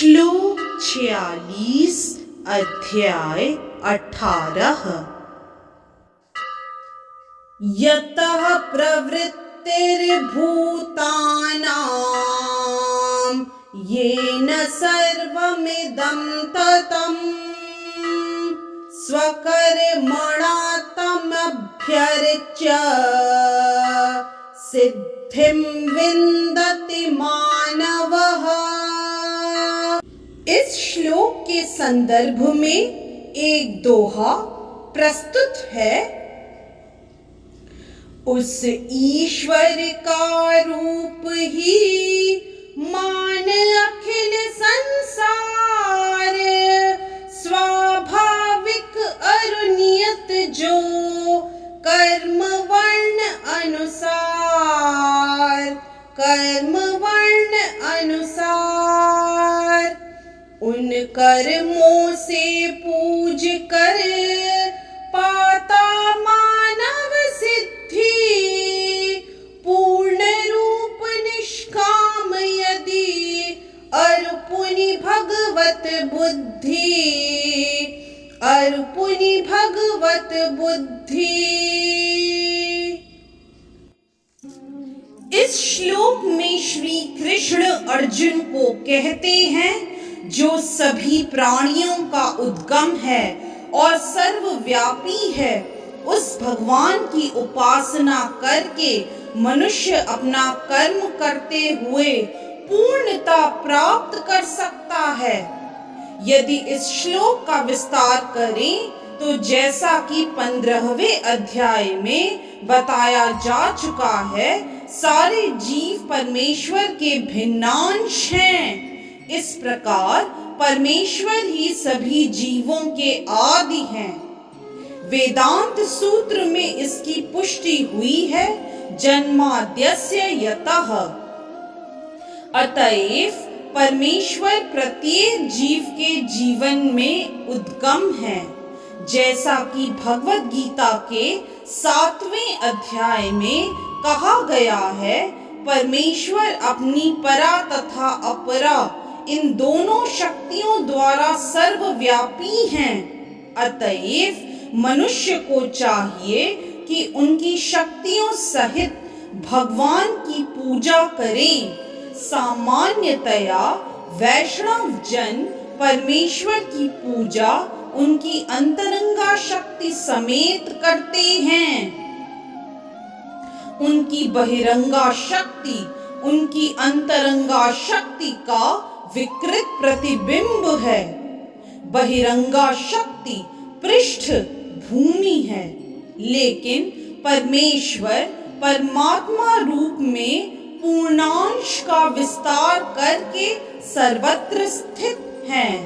श्लोक 46 अध्याय 18। यतः प्रवृत्तिर्भूतानां येन सर्वमिदं ततं स्वकर्मणा तमभ्यर्च्य सिद्धिं विन्दति मानवः। इस श्लोक के संदर्भ में एक दोहा प्रस्तुत है। उस ईश्वर का रूप ही मान अखिल संसार, स्वाभाविक अरुनियत जो कर्म वर्ण अनुसार, कर्म वर्ण अनुसार उन कर्मों से पूज कर पाता मानव सिद्धि, पूर्ण रूप निष्काम यदि अर्पुनि भगवत बुद्धि, अर्पुनि भगवत बुद्धि। इस श्लोक में श्री कृष्ण अर्जुन को कहते हैं, जो सभी प्राणियों का उद्गम है और सर्वव्यापी है, उस भगवान की उपासना करके मनुष्य अपना कर्म करते हुए पूर्णता प्राप्त कर सकता है। यदि इस श्लोक का विस्तार करें तो जैसा कि 15वें अध्याय में बताया जा चुका है, सारे जीव परमेश्वर के भिन्नांश हैं। इस प्रकार परमेश्वर ही सभी जीवों के आदि हैं। वेदांत सूत्र में इसकी पुष्टि हुई है, जन्माद्यस्य यतः। अतएव परमेश्वर प्रत्येक जीव के जीवन में उद्गम है। जैसा कि भगवद गीता के 7वें अध्याय में कहा गया है, परमेश्वर अपनी परा तथा अपरा इन दोनों शक्तियों द्वारा सर्वव्यापी हैं। अतएव मनुष्य को चाहिए कि उनकी शक्तियों सहित भगवान की पूजा करें। सामान्यतया वैष्णव जन परमेश्वर की पूजा उनकी अंतरंगा शक्ति समेत करते हैं। उनकी बहिरंगा शक्ति उनकी अंतरंगा शक्ति का विकृत प्रतिबिंब है। बहिरंगा शक्ति पृष्ठ भूमि है, लेकिन परमेश्वर परमात्मा रूप में पूर्णांश का विस्तार करके सर्वत्र स्थित हैं।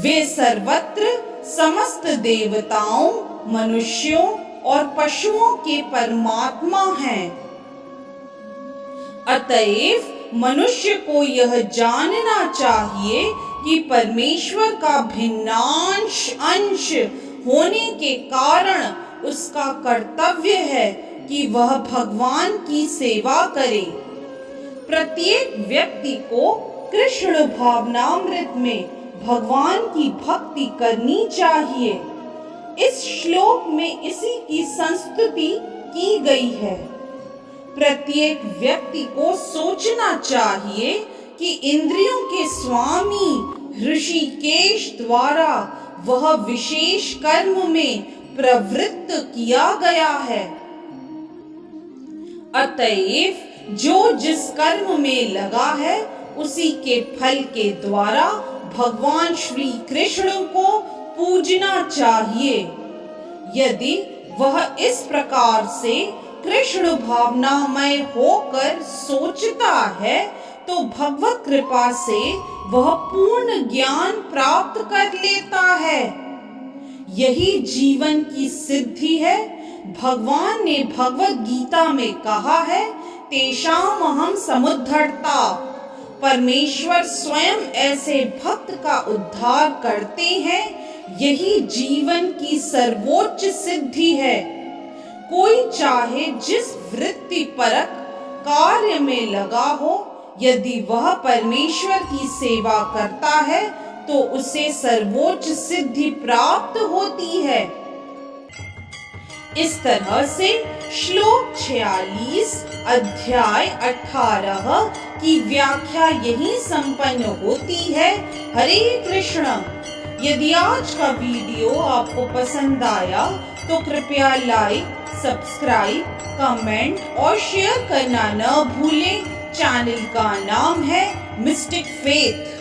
वे सर्वत्र समस्त देवताओं, मनुष्यों और पशुओं के परमात्मा हैं। अतएव मनुष्य को यह जानना चाहिए कि परमेश्वर का भिन्नांश अंश होने के कारण उसका कर्तव्य है कि वह भगवान की सेवा करे। प्रत्येक व्यक्ति को कृष्ण भावनामृत में भगवान की भक्ति करनी चाहिए। इस श्लोक में इसी की संस्तुति की गई है। प्रत्येक व्यक्ति को सोचना चाहिए कि इंद्रियों के स्वामी ऋषिकेश द्वारा वह विशेष कर्म में प्रवृत्त किया गया है। अतएव जो जिस कर्म में लगा है, उसी के फल के द्वारा भगवान श्री कृष्ण को पूजना चाहिए। यदि वह इस प्रकार से कृष्ण भावनामय होकर सोचता है, तो भगवत कृपा से वह पूर्ण ज्ञान प्राप्त कर लेता है। यही जीवन की सिद्धि है। भगवान ने भगवद गीता में कहा है, तेषाम अहम समुद्धर्ता। परमेश्वर स्वयं ऐसे भक्त का उद्धार करते हैं। यही जीवन की सर्वोच्च सिद्धि है। कोई चाहे जिस वृत्ति परक कार्य में लगा हो, यदि वह परमेश्वर की सेवा करता है तो उसे सर्वोच्च सिद्धि प्राप्त होती है। इस तरह से श्लोक 46 अध्याय 18 की व्याख्या यही संपन्न होती है। हरे कृष्ण। यदि आज का वीडियो आपको पसंद आया तो कृपया लाइक, सब्सक्राइब, कमेंट और शेयर करना न भूलें। चैनल का नाम है मिस्टिक फेथ।